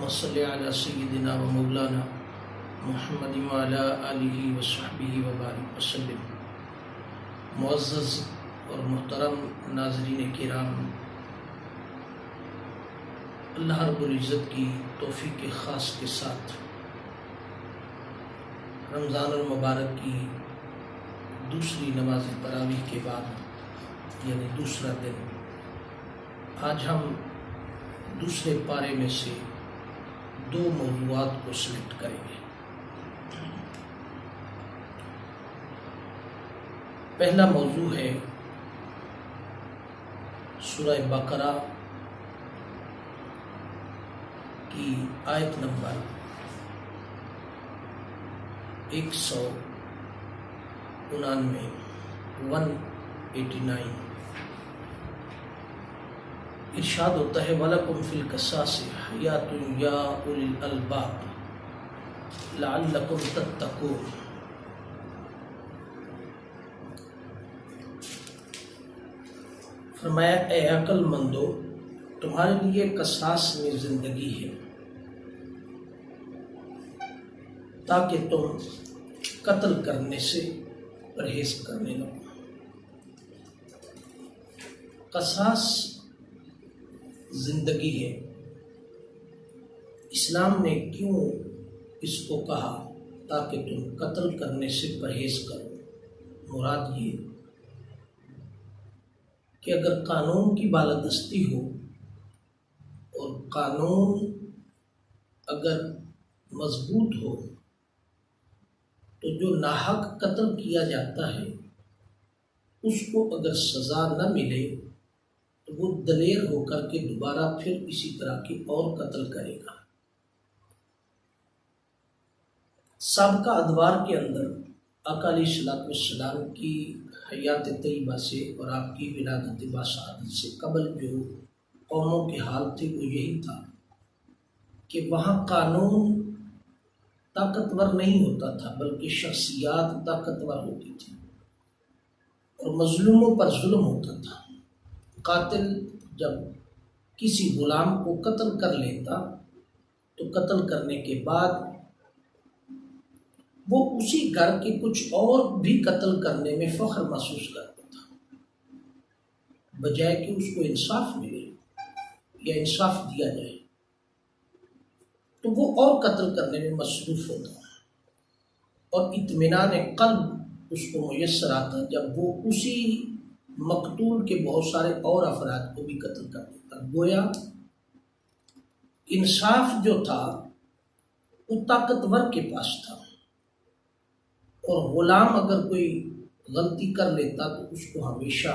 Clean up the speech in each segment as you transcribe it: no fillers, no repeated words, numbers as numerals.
وصلی علی سیدنا و مولانا محمد وعلی آلہ وصحبہ وبارک وسلم۔ معزز اور محترم ناظرین کرام، اللہ رب العزت کی توفیق خاص کے ساتھ رمضان المبارک کی دوسری نماز تراویح کے بعد یعنی دوسرا دن، آج ہم دوسرے پارے میں سے دو موضوعات کو سلیکٹ کریں گے۔ پہلا موضوع ہے سورہ بقرہ کی آیت نمبر 189 ارشاد ہوتا ہے وَلَكُمْ فِي الْقِصَاصِ حَيَاةٌ يَا أُولِي الْأَلْبَابِ لَعَلَّكُمْ تَتَّقُونَ۔ فرمایا اے عقل مندو، تمہارے لیے قصاص میں زندگی ہے تاکہ تم قتل کرنے سے پرہیز کرنے لگو۔ قصاص زندگی ہے۔ اسلام نے کیوں اس کو کہا تاکہ تم قتل کرنے سے پرہیز کرو؟ مراد یہ کہ اگر قانون کی بالادستی ہو اور قانون اگر مضبوط ہو تو جو ناحق قتل کیا جاتا ہے اس کو اگر سزا نہ ملے تو وہ دلیر ہو کر کے دوبارہ پھر اسی طرح کی اور قتل کرے گا۔ سابقہ ادوار کے اندر آقا علیہ الصلوۃ والسلام کی حیات طیبہ سے اور آپ کی ولادت باسعادت سے قبل جو قوموں کے حال تھے وہ یہی تھا کہ وہاں قانون طاقتور نہیں ہوتا تھا بلکہ شخصیات طاقتور ہوتی تھی اور مظلوموں پر ظلم ہوتا تھا۔ قاتل جب کسی غلام کو قتل کر لیتا تو قتل کرنے کے بعد وہ اسی گھر کے کچھ اور بھی قتل کرنے میں فخر محسوس کرتا تھا، بجائے کہ اس کو انصاف ملے یا انصاف دیا جائے تو وہ اور قتل کرنے میں مصروف ہوتا اور اطمینان قلب اس کو میسر آتا جب وہ اسی مقتول کے بہت سارے اور افراد کو بھی قتل کر دیتا۔ گویا انصاف جو تھا وہ طاقتور کے پاس تھا اور غلام اگر کوئی غلطی کر لیتا تو اس کو ہمیشہ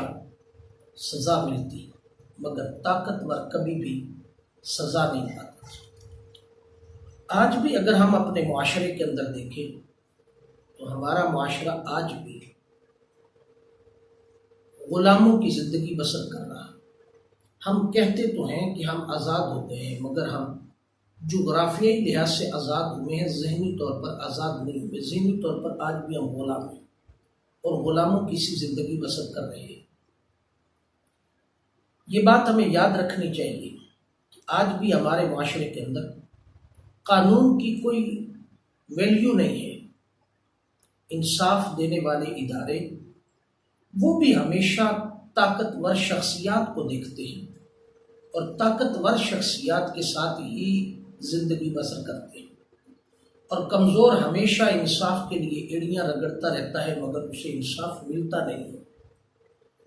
سزا ملتی مگر طاقتور کبھی بھی سزا نہیں پاتا۔ آج بھی اگر ہم اپنے معاشرے کے اندر دیکھیں تو ہمارا معاشرہ آج بھی غلاموں کی زندگی بسر کر رہا۔ ہم کہتے تو ہیں کہ ہم آزاد ہو گئے ہیں مگر ہم جغرافیائی لحاظ سے آزاد ہوئے ہیں، ذہنی طور پر آزاد نہیں ہوئے۔ ذہنی طور پر آج بھی ہم غلام ہیں اور غلاموں کی سی زندگی بسر کر رہے ہیں۔ یہ بات ہمیں یاد رکھنی چاہیے کہ آج بھی ہمارے معاشرے کے اندر قانون کی کوئی ویلیو نہیں ہے۔ انصاف دینے والے ادارے وہ بھی ہمیشہ طاقتور شخصیات کو دیکھتے ہیں اور طاقتور شخصیات کے ساتھ ہی زندگی بسر کرتے ہیں اور کمزور ہمیشہ انصاف کے لیے ایڑیاں رگڑتا رہتا ہے مگر اسے انصاف ملتا نہیں ہے۔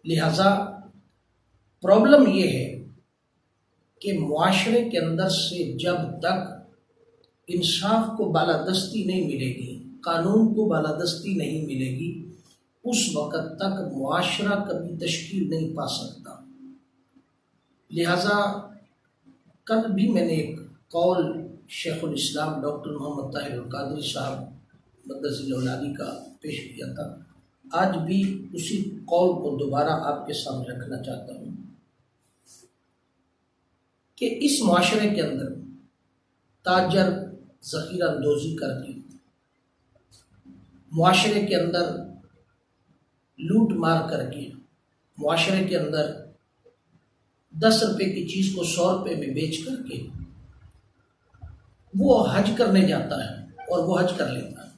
لہٰذا پرابلم یہ ہے کہ معاشرے کے اندر سے جب تک انصاف کو بالادستی نہیں ملے گی، قانون کو بالادستی نہیں ملے گی، اس وقت تک معاشرہ کبھی تشکیل نہیں پا سکتا۔ لہٰذا کل بھی میں نے ایک قول شیخ الاسلام ڈاکٹر محمد طاہر القادری صاحب مقدس العلی کا پیش کیا تھا، آج بھی اسی قول کو دوبارہ آپ کے سامنے رکھنا چاہتا ہوں کہ اس معاشرے کے اندر تاجر ذخیرہ اندوزی کر کے معاشرے کے اندر لوٹ مار کر کے معاشرے کے اندر 10 روپے کی چیز کو 100 روپے میں بیچ کر کے وہ حج کرنے جاتا ہے اور وہ حج کر لیتا ہے،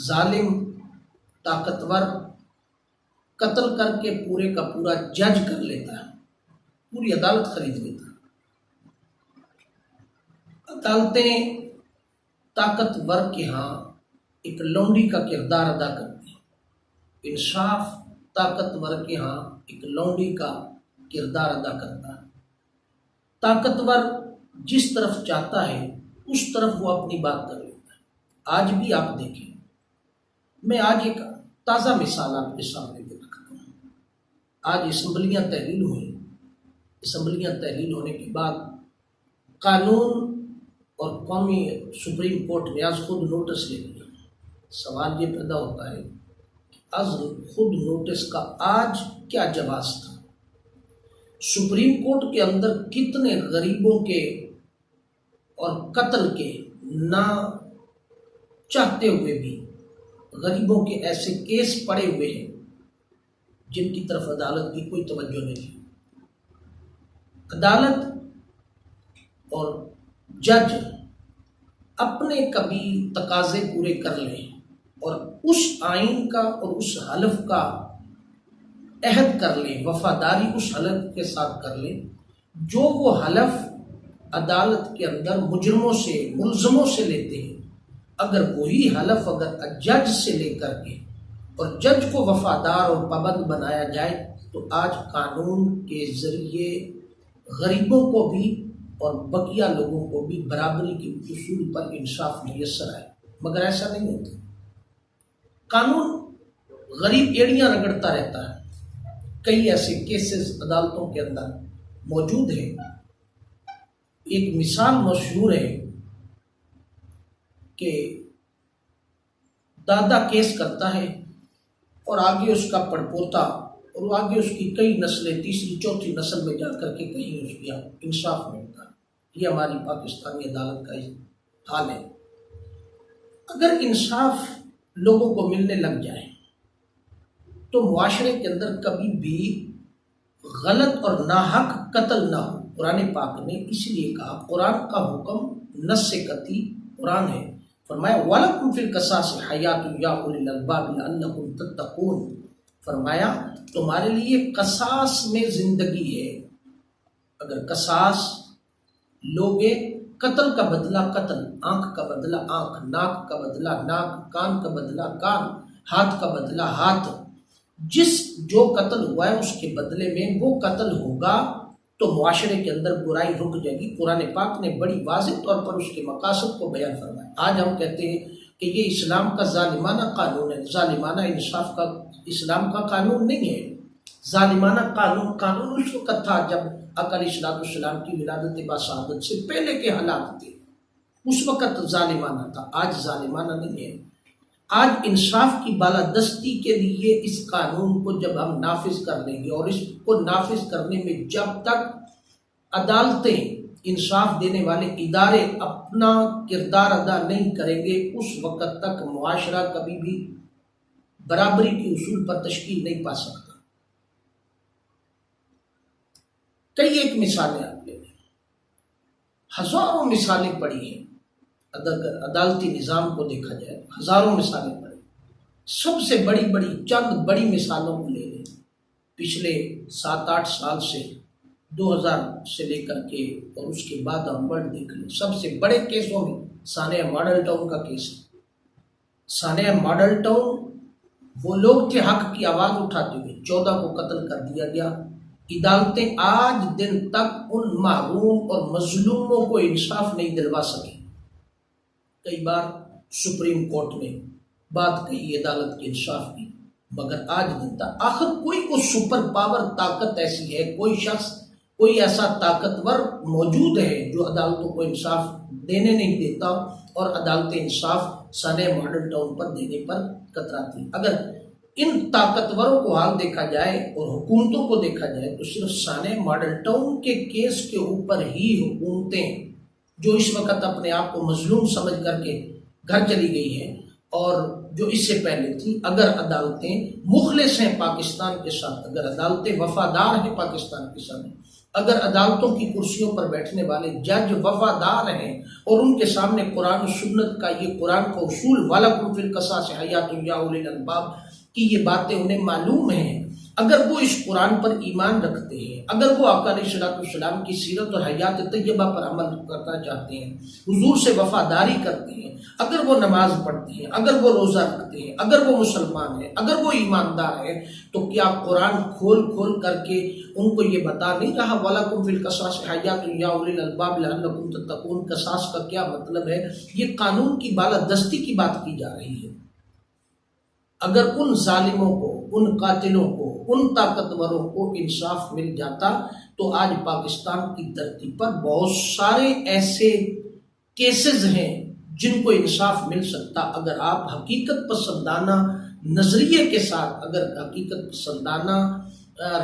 ظالم طاقتور قتل کر کے پورے کا پورا جج کر لیتا ہے، پوری عدالت خرید لیتا ہے۔ عدالتیں طاقتور کے ہاں ایک لونڈی کا کردار ادا کرتی ہیں، انصاف طاقتور کے ہاں ایک لونڈی کا کردار ادا کرتا ہے۔ طاقتور جس طرف چاہتا ہے اس طرف وہ اپنی بات کر لیتا ہے۔ آج بھی آپ دیکھیں، میں آج ایک تازہ مثال آپ کے سامنے رکھتا ہوں۔ آج اسمبلیاں تحلیل ہوئیں، اسمبلیاں تحلیل ہونے کے بعد قانون اور قومی سپریم کورٹ نے آج خود نوٹس لے لیا۔ سوال یہ پیدا ہوتا ہے کہ آج خود نوٹس کا آج کیا جواز تھا؟ سپریم کورٹ کے اندر کتنے غریبوں کے اور قتل کے نہ چاہتے ہوئے بھی غریبوں کے ایسے کیس پڑے ہوئے ہیں جن کی طرف عدالت کی کوئی توجہ نہیں ہے۔ عدالت اور جج اپنے کبھی تقاضے پورے کر لیں اور اس آئین کا اور اس حلف کا عہد کر لیں، وفاداری اس حلف کے ساتھ کر لیں جو وہ حلف عدالت کے اندر مجرموں سے ملزموں سے لیتے ہیں۔ اگر وہی حلف اگر جج سے لے کر کے اور جج کو وفادار اور پابند بنایا جائے تو آج قانون کے ذریعے غریبوں کو بھی اور بقیہ لوگوں کو بھی برابری کے اصول پر انصاف میسر آئے، مگر ایسا نہیں ہوتا۔ قانون غریب ایڑیاں رگڑتا رہتا ہے۔ کئی ایسے کیسز عدالتوں کے اندر موجود ہیں۔ ایک مثال مشہور ہے کہ دادا کیس کرتا ہے اور آگے اس کا پڑپوتا اور آگے اس کی کئی نسلیں، تیسری چوتھی نسل میں جا کر کے کہیں اس کا انصاف ملتا ہے۔ یہ ہماری پاکستانی عدالت کا حال ہے۔ اگر انصاف لوگوں کو ملنے لگ جائے تو معاشرے کے اندر کبھی بھی غلط اور ناحق قتل نہ ہو۔ قرآن پاک نے اس لیے کہا، قرآن کا حکم نص قطعی قرآن ہے، فرمایا وَلَكُمْ فِي الْقِصَاصِ حَيَاةٌ يَا أُولِي الْأَلْبَابِ لَعَلَّكُمْ تَتَّقُونَ، فرمایا تمہارے لیے قصاص میں زندگی ہے۔ اگر قصاص لوگے، قتل کا بدلہ قتل، آنکھ کا بدلہ آنکھ، ناک کا بدلہ ناک، کان کا بدلہ کان، ہاتھ کا بدلہ ہاتھ، جو قتل ہوا ہے اس کے بدلے میں وہ قتل ہوگا تو معاشرے کے اندر برائی رک جائے گی۔ قرآن پاک نے بڑی واضح طور پر اس کے مقاصد کو بیان فرمایا۔ آج ہم کہتے ہیں کہ یہ اسلام کا ظالمانہ قانون ہے، ظالمانہ انصاف کا اسلام کا قانون نہیں ہے۔ ظالمانہ قانون اس وقت تھا جب آقا علیہ الصلوۃ والسلام کی ولادت باسعادت سے پہلے کے حالات تھے، اس وقت ظالمانہ تھا، آج ظالمانہ نہیں ہے۔ آج انصاف کی بالادستی کے لیے اس قانون کو جب ہم نافذ کر لیں گے اور اس کو نافذ کرنے میں جب تک عدالتیں، انصاف دینے والے ادارے اپنا کردار ادا نہیں کریں گے اس وقت تک معاشرہ کبھی بھی برابری کے اصول پر تشکیل نہیں پا سکتا۔ کئی ایک مثالیں آپ لے لیں، ہزاروں مثالیں پڑی ہیں۔ عدالتی نظام کو دیکھا جائے ہزاروں مثالیں پڑی، سب سے بڑی چند بڑی مثالوں کو لے لیں۔ پچھلے 7-8 سال سے 2000 سے لے کر کے اور اس کے بعد ہم ورلڈ دیکھ لیں، سب سے بڑے کیسوں میں سانحہ ماڈل ٹاؤن کا کیس ہے۔ سانحہ ماڈل ٹاؤن وہ لوگ تھے حق کی آواز اٹھاتے ہوئے، 14 کو قتل کر دیا گیا۔ عدالتیں آج دن تک ان محروم اور مظلوموں کو انصاف نہیں دلوا سکیں۔ کئی بار سپریم کورٹ نے بات کہی عدالت کے انصاف کی، مگر آج دن تک آخر کوئی سپر پاور طاقت ایسی ہے، کوئی شخص، کوئی ایسا طاقتور موجود ہے جو عدالتوں کو انصاف دینے نہیں دیتا اور عدالتیں انصاف سانحہ ماڈل ٹاؤن پر دینے پر کتراتی۔ اگر ان طاقتوروں کو حال دیکھا جائے اور حکومتوں کو دیکھا جائے تو صرف سانحہ ماڈل ٹاؤن کے کیس کے اوپر ہی حکومتیں جو اس وقت اپنے آپ کو مظلوم سمجھ کر کے گھر چلی گئی ہیں اور جو اس سے پہلے تھی، اگر عدالتیں مخلص ہیں پاکستان کے ساتھ، اگر عدالتیں وفادار ہیں پاکستان کے ساتھ اگر عدالتوں کی کرسیوں پر بیٹھنے والے جج وفادار ہیں اور ان کے سامنے قرآن و سنت کا یہ قرآن کا اصول وَلَكُمْ فِي الْقِصَاصِ حَيَاةٌ يَا أُولِي الْأَلْبَابِ کی یہ باتیں انہیں معلوم ہیں، اگر وہ اس قرآن پر ایمان رکھتے ہیں، اگر وہ آقا علیہ السلام کی سیرت اور حیات طیبہ پر عمل کرنا چاہتے ہیں، حضور سے وفاداری کرتے ہیں، اگر وہ نماز پڑھتے ہیں، اگر وہ روزہ رکھتے ہیں، اگر وہ مسلمان ہیں، اگر وہ ایماندار ہیں، تو کیا قرآن کھول کھول کر کے ان کو یہ بتا نہیں رہا وَلَكُمْ فِي الْقِصَاصِ حَيَاةٌ يَا أُولِي الْأَلْبَابِ لَعَلَّكُمْ تَتَّقُونَ؟ قصاص کا کیا مطلب ہے؟ یہ قانون کی بالادستی کی بات کی جا رہی ہے۔ اگر ان ظالموں کو، ان قاتلوں کو، ان طاقتوروں کو انصاف مل جاتا تو آج پاکستان کی دھرتی پر بہت سارے ایسے کیسز ہیں جن کو انصاف مل سکتا، اگر آپ حقیقت پسندانہ نظریے کے ساتھ، اگر حقیقت پسندانہ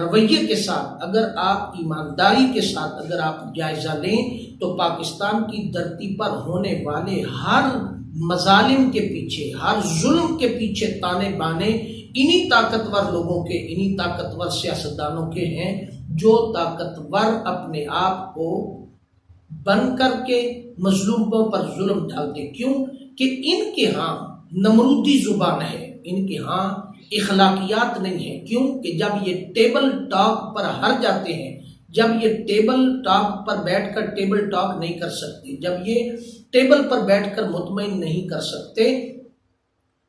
رویے کے ساتھ، اگر آپ ایمانداری کے ساتھ اگر آپ جائزہ لیں تو پاکستان کی دھرتی پر ہونے والے ہر مظالم کے پیچھے، ہر ظلم کے پیچھے تانے بانے انہی طاقتور لوگوں کے، انہی طاقتور سیاستدانوں کے ہیں جو طاقتور اپنے آپ کو بن کر کے مظلوموں پر ظلم ڈالتے۔ کیوں کہ ان کے ہاں نمرودی زبان ہے، ان کے ہاں اخلاقیات نہیں ہے۔ کیوں کہ جب یہ ٹیبل ٹاک پر ہر جاتے ہیں، جب یہ ٹیبل ٹاک پر بیٹھ کر ٹیبل ٹاک نہیں کر سکتے، جب یہ ٹیبل پر بیٹھ کر مطمئن نہیں کر سکتے،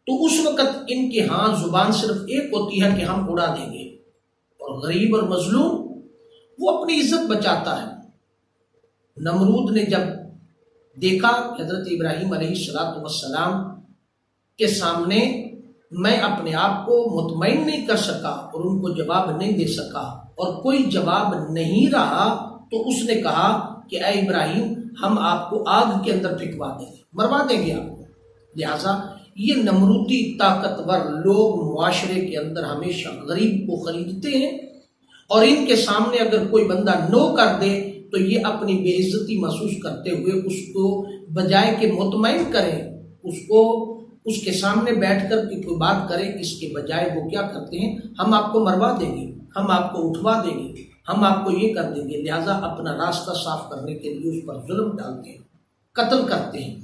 تو اس وقت ان کے ہاں زبان صرف ایک ہوتی ہے کہ ہم اڑا دیں گے، اور غریب اور مظلوم وہ اپنی عزت بچاتا ہے۔ نمرود نے جب دیکھا کہ حضرت ابراہیم علیہ السلام کے سامنے میں اپنے آپ کو مطمئن نہیں کر سکا اور ان کو جواب نہیں دے سکا اور کوئی جواب نہیں رہا، تو اس نے کہا کہ اے ابراہیم ہم آپ کو آگ کے اندر پھینکوا دیں گے، مروا دیں گے آپ کو۔ لہٰذا یہ نمرودی طاقتور لوگ معاشرے کے اندر ہمیشہ غریب کو خریدتے ہیں، اور ان کے سامنے اگر کوئی بندہ نو کر دے تو یہ اپنی بے عزتی محسوس کرتے ہوئے اس کو بجائے کہ مطمئن کریں، اس کے سامنے بیٹھ کر کوئی بات کرے، اس کے بجائے وہ کیا کرتے ہیں؟ ہم آپ کو مروا دیں گے، ہم آپ کو اٹھوا دیں گے، ہم آپ کو یہ کر دیں گے۔ لہٰذا اپنا راستہ صاف کرنے کے لیے اس پر ظلم ڈالتے ہیں، قتل کرتے ہیں۔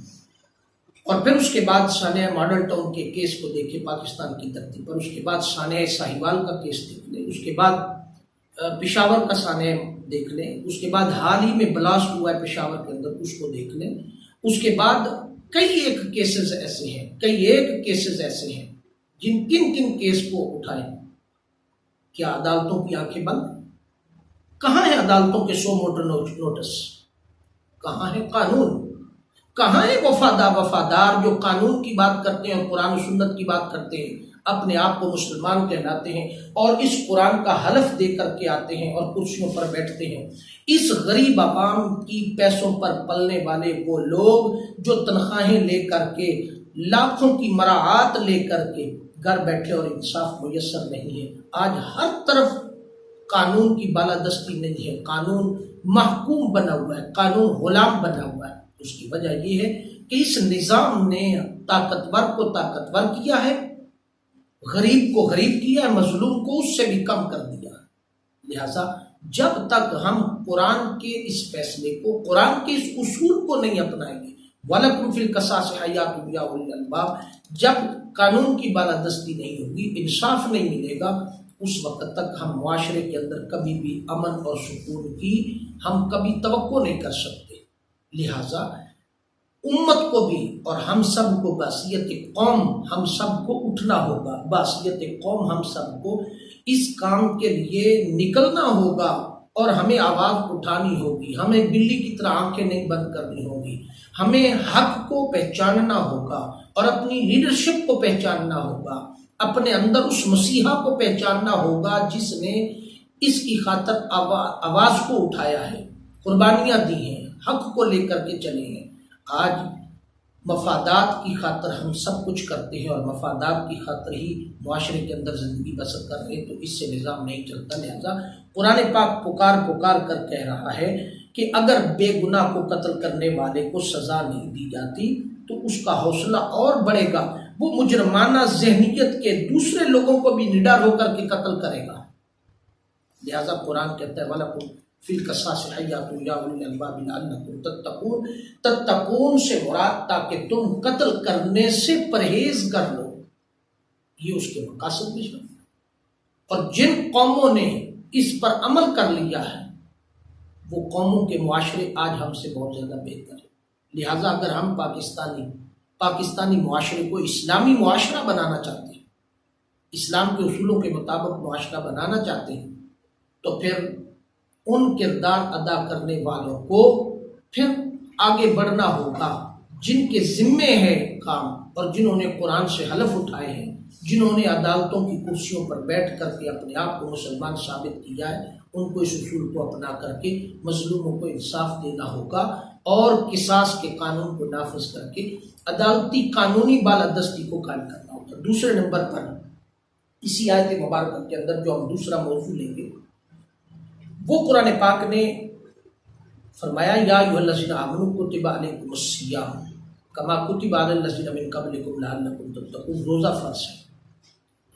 اور پھر اس کے بعد سانحہ ماڈل ٹاؤن کے کیس کو دیکھیں پاکستان کی دھرتی پر، اس کے بعد سانحہ ساہیوال کا کیس دیکھ لیں، اس کے بعد پشاور کا سانحہ دیکھ لیں، اس کے بعد حال ہی میں بلاسٹ ہوا ہے پشاور کے اندر، اس کو دیکھ لیں۔ اس کے بعد کئی ایک کیسز ایسے ہیں کن کیس کو اٹھائیں۔ کیا عدالتوں کی آنکھیں بند؟ کہاں ہے عدالتوں کے 100 موٹر نوٹس؟ کہاں ہے قانون؟ کہاں ہے وفادار جو قانون کی بات کرتے ہیں اور قرآن و سنت کی بات کرتے ہیں، اپنے آپ کو مسلمان کہلاتے ہیں اور اس قرآن کا حلف دے کر کے آتے ہیں اور کرسیوں پر بیٹھتے ہیں؟ اس غریب عوام کی پیسوں پر پلنے والے وہ لوگ جو تنخواہیں لے کر کے، لاکھوں کی مراعات لے کر کے گھر بیٹھے اور انصاف میسر نہیں ہے۔ آج ہر طرف قانون کی بالادستی نہیں ہے، قانون محکوم بنا ہوا ہے، قانون غلام بنا ہوا ہے۔ اس کی وجہ یہ ہے کہ اس نظام نے طاقتور کو طاقتور کیا ہے، غریب کو غریب کیا ہے، مظلوم کو اس سے بھی کم کر دیا ہے۔ لہٰذا جب تک ہم قرآن کے اس فیصلے کو، قرآن کے اس اصول کو نہیں اپنائیں گے، وَلَكُمْ فِي الْقِصَاصِ حَيَاةٌ يَا أُولِي الْأَلْبَابِ، جب قانون کی بالادستی نہیں ہوگی، انصاف نہیں ملے گا، اس وقت تک ہم معاشرے کے اندر کبھی بھی امن اور سکون کی ہم کبھی توقع نہیں کر سکتے۔ لہٰذا امت کو بھی اور ہم سب کو بحیثیت قوم ہم سب کو اٹھنا ہوگا، بحیثیت قوم ہم سب کو اس کام کے لیے نکلنا ہوگا اور ہمیں آواز اٹھانی ہوگی، ہمیں بلی کی طرح آنکھیں نہیں بند کرنی ہوگی، ہمیں حق کو پہچاننا ہوگا اور اپنی لیڈرشپ کو پہچاننا ہوگا، اپنے اندر اس مسیحا کو پہچاننا ہوگا جس نے اس کی خاطر آواز کو اٹھایا ہے، قربانیاں دی ہیں، حق کو لے کر کے چلے ہیں۔ آج مفادات کی خاطر ہم سب کچھ کرتے ہیں اور مفادات کی خاطر ہی معاشرے کے اندر زندگی بسر کر رہے ہیں، تو اس سے نظام نہیں چلتا۔ لہذا قرآن پاک پکار کر کہہ رہا ہے کہ اگر بے گناہ کو قتل کرنے والے کو سزا نہیں دی جاتی تو اس کا حوصلہ اور بڑھے گا، وہ مجرمانہ ذہنیت کے دوسرے لوگوں کو بھی نڈر ہو کر کے قتل کرے گا۔ لہذا قرآن کہتا ہے وَلَكُمْ فی القصاص حیات یا اولی الالباب لعلکم تتقون، تتقون سے مراد تاکہ تم قتل کرنے سے پرہیز کر لو، یہ اس کے مقاصد بھی ہیں۔ اور جن قوموں نے اس پر عمل کر لیا ہے وہ قوموں کے معاشرے آج ہم سے بہت زیادہ بہتر ہیں۔ لہٰذا اگر ہم پاکستانی معاشرے کو اسلامی معاشرہ بنانا چاہتے ہیں، اسلام کے اصولوں کے مطابق معاشرہ بنانا چاہتے ہیں، تو پھر ان کردار ادا کرنے والوں کو پھر آگے بڑھنا ہوگا جن کے ذمے ہے کام، اور جنہوں نے قرآن سے حلف اٹھائے ہیں، جنہوں نے عدالتوں کی کرسیوں پر بیٹھ کر کے اپنے آپ کو مسلمان ثابت کیا ہے، ان کو اس اصول کو اپنا کر کے مظلوموں کو انصاف دینا ہوگا اور قصاص کے قانون کو نافذ کر کے عدالتی قانونی بالادستی کو قائم کرنا ہوگا۔ دوسرے نمبر پر اسی آیت مبارکہ کے اندر جو ہم دوسرا موضوع لیں گے وہ قرآن پاک نے فرمایا یا ایھا الذین آمنوا کتب علیکم الصیام کما کتب علی الذین من قبلکم لعلکم تتقون۔ روزہ فرض ہے،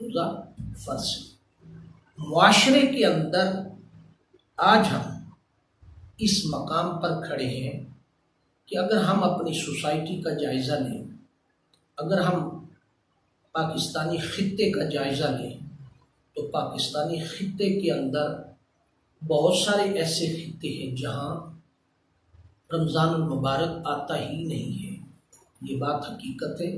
روزہ فرض ہے۔ معاشرے کے اندر آج ہم اس مقام پر کھڑے ہیں کہ اگر ہم اپنی سوسائٹی کا جائزہ لیں، اگر ہم پاکستانی خطے کا جائزہ لیں تو پاکستانی خطے کے اندر بہت سارے ایسے خطے ہیں جہاں رمضان المبارک آتا ہی نہیں ہے، یہ بات حقیقت ہے۔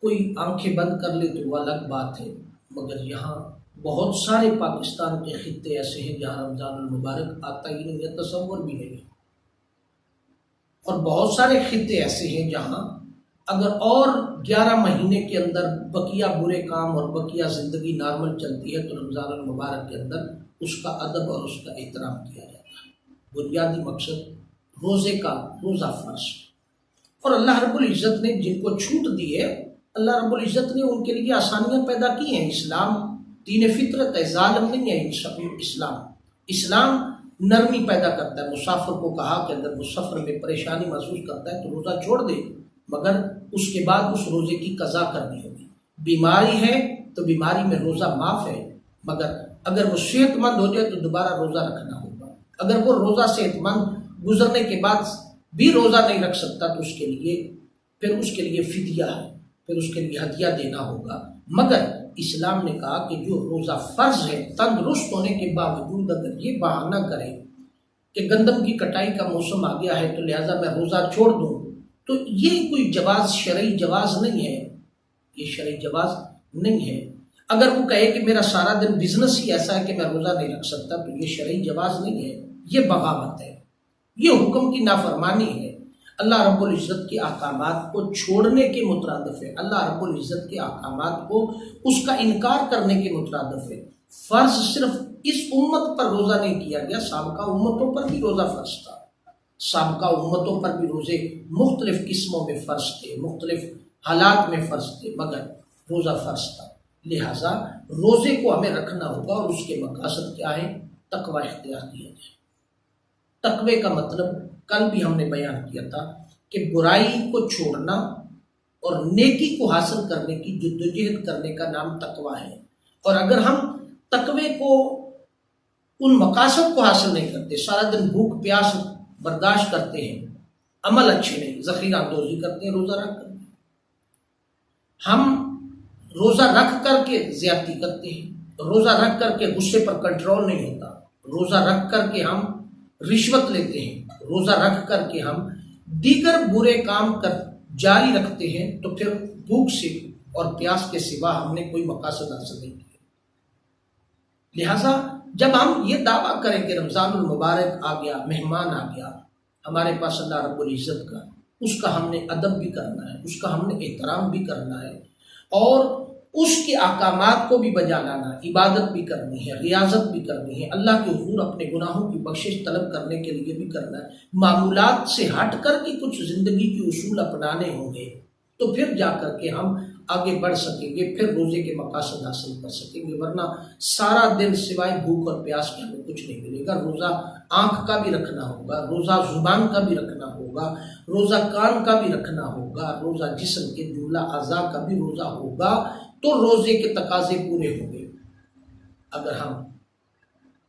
کوئی آنکھیں بند کر لے تو وہ الگ بات ہے، مگر یہاں بہت سارے پاکستان کے خطے ایسے ہیں جہاں رمضان المبارک آتا ہی نہیں ہے، تصور بھی نہیں ہے، اور بہت سارے خطے ایسے ہیں جہاں اگر اور 11 مہینے کے اندر بقیہ برے کام اور بقیہ زندگی نارمل چلتی ہے تو رمضان المبارک کے اندر اس کا ادب اور اس کا احترام کیا جاتا ہے۔ بنیادی مقصد روزہ فرض، اور اللہ رب العزت نے جن کو چھوٹ دی ہے، اللہ رب العزت نے ان کے لیے آسانیاں پیدا کی ہیں۔ اسلام دین فطرت ہے، ظالم نہیں ہے۔ اسلام نرمی پیدا کرتا ہے۔ مسافر کو کہا کہ اگر وہ سفر میں پریشانی محسوس کرتا ہے تو روزہ چھوڑ دے، مگر اس کے بعد اس روزے کی قضا کرنی ہوگی۔ بیماری ہے تو بیماری میں روزہ معاف ہے، مگر اگر وہ صحت مند ہو جائے تو دوبارہ روزہ رکھنا ہوگا۔ اگر وہ روزہ صحت مند گزرنے کے بعد بھی روزہ نہیں رکھ سکتا تو اس کے لیے فدیہ ہے، پھر اس کے لیے ہدیہ دینا ہوگا۔ مگر اسلام نے کہا کہ جو روزہ فرض ہے، تندرست ہونے کے باوجود اگر یہ بہانہ کرے کہ گندم کی کٹائی کا موسم آ گیا ہے تو لہٰذا میں روزہ چھوڑ دوں، تو یہ کوئی جواز، شرعی جواز نہیں ہے، یہ شرعی جواز نہیں ہے۔ اگر وہ کہے کہ میرا سارا دن بزنس ہی ایسا ہے کہ میں روزہ نہیں رکھ سکتا تو یہ شرعی جواز نہیں ہے، یہ بغاوت ہے، یہ حکم کی نافرمانی ہے، اللہ رب العزت کے احکامات کو چھوڑنے کے مترادف ہے، اللہ رب العزت کے احکامات کو اس کا انکار کرنے کے مترادف ہے۔ فرض صرف اس امت پر روزہ نہیں کیا گیا، سابقہ امتوں پر بھی روزہ فرض تھا، سابقہ امتوں پر بھی روزے مختلف قسموں میں فرض تھے، مختلف حالات میں فرض تھے، مگر روزہ فرض تھا۔ لہٰذا روزے کو ہمیں رکھنا ہوگا، اور اس کے مقاصد کیا ہیں؟ تقوی اختیار کیا جائے۔ تقوی کا مطلب کل بھی ہم نے بیان کیا تھا کہ برائی کو چھوڑنا اور نیکی کو حاصل کرنے کی جدوجہد کرنے کا نام تقوی ہے۔ اور اگر ہم تقوی کو، ان مقاصد کو حاصل نہیں کرتے، سارا دن بھوک پیاس برداشت کرتے ہیں، عمل اچھے نہیں، ذخیرہ اندوزی کرتے ہیں روزہ رکھ کر، ہم روزہ رکھ کر کے زیادتی کرتے ہیں، روزہ رکھ کر کے غصے پر کنٹرول نہیں ہوتا، روزہ رکھ کر کے ہم رشوت لیتے ہیں، روزہ رکھ کر کے ہم دیگر برے کام جاری رکھتے ہیں، تو پھر بھوک سے اور پیاس کے سوا ہم نے کوئی مقاصد حاصل نہیں کیا۔ لہٰذا جب ہم یہ دعویٰ کریں کہ رمضان المبارک آ گیا، مہمان آ گیا ہمارے پاس اللہ رب العزت کا، اس کا ہم نے ادب بھی کرنا ہے، اس کا ہم نے احترام بھی کرنا ہے، اور اس کے احکامات کو بھی بجا لانا، عبادت بھی کرنی ہے، ریاضت بھی کرنی ہے، اللہ کے حضور اپنے گناہوں کی بخشش طلب کرنے کے لیے بھی کرنا ہے، معمولات سے ہٹ کر کے کچھ زندگی کے اصول اپنانے ہوں گے، تو پھر جا کر کے ہم آگے بڑھ سکیں گے، پھر روزے کے مقاصد حاصل کر سکیں گے، ورنہ سارا دن سوائے بھوک اور پیاس کے ہمیں کچھ نہیں ملے گا۔ روزہ آنکھ کا بھی رکھنا ہوگا، روزہ زبان کا بھی رکھنا ہوگا، روزہ کان کا بھی رکھنا ہوگا، روزہ جسم کے جملہ اعضاء کا بھی روزہ ہوگا، تو روزے کے تقاضے پورے ہوں گے۔ اگر ہم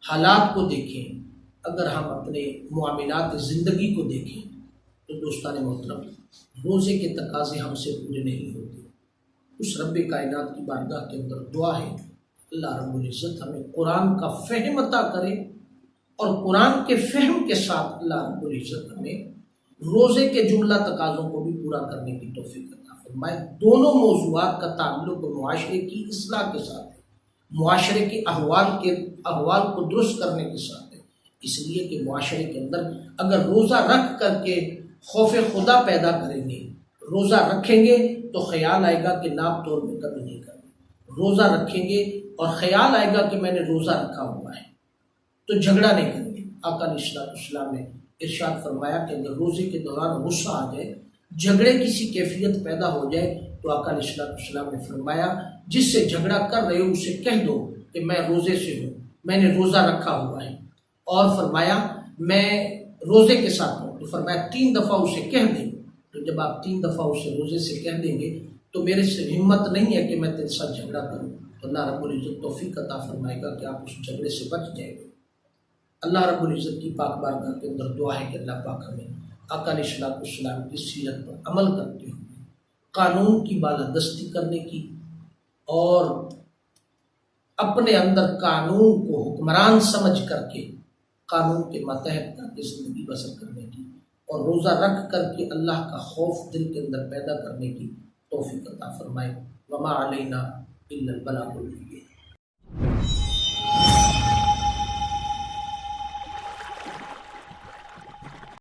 حالات کو دیکھیں اگر ہم اپنے معاملات زندگی کو دیکھیں تو دوستان محترم، روزے کے تقاضے ہم سے پورے نہیں ہوتے۔ اس رب کائنات کی بارگاہ کے اندر دعا ہے، اللہ رب العزت ہمیں قرآن کا فہم عطا کرے، اور قرآن کے فہم کے ساتھ اللہ رب العزت ہمیں روزے کے جملہ تقاضوں کو بھی پورا کرنے کی توفیق عطا فرمائے۔ دونوں موضوعات کا تعلق معاشرے کی اصلاح کے ساتھ ہے، معاشرے کے احوال کو درست کرنے کے ساتھ ہے، اس لیے کہ معاشرے کے اندر اگر روزہ رکھ کر کے خوف خدا پیدا کریں گے، روزہ رکھیں گے تو خیال آئے گا کہ ناپ توڑ میں کبھی نہیں کرنا، روزہ رکھیں گے اور خیال آئے گا کہ میں نے روزہ رکھا ہوا ہے تو جھگڑا نہیں کریں گے۔ آقا علیہ السلام نے ارشاد فرمایا کہ اگر روزے کے دوران غصہ آ جائے، جھگڑے کسی کیفیت پیدا ہو جائے، تو آقا علیہ السلام نے فرمایا جس سے جھگڑا کر رہے ہو اسے کہہ دو کہ میں روزے سے ہوں، میں نے روزہ رکھا ہوا ہے، اور فرمایا میں روزے کے ساتھ ہوں، تو فرمایا 3 دفعہ اسے کہہ دیں۔ تو جب آپ 3 دفعہ اسے روزے سے کہہ دیں گے تو میرے سے ہمت نہیں ہے کہ میں تیرے ساتھ جھگڑا کروں، تو اللہ رب العزت توفیق عطا فرمائے گا کہ آپ اس جھگڑے سے بچ جائیں گے۔ اللہ رب العزت کی پاک بارگاہ کے اندر دعا ہے کہ اللہ پاک ہمیں آقا علیہ السلام کی سیرت پر عمل کرتے ہوئے قانون کی بالادستی کرنے کی، اور اپنے اندر قانون کو حکمران سمجھ کر کے قانون کے ماتحت کر کے زندگی بسر کرنے کی، اور روزہ رکھ کر کے اللہ کا خوف دل کے اندر پیدا کرنے کی توفیق عطا فرمائے۔ وما علینا الا البلاغ المبین۔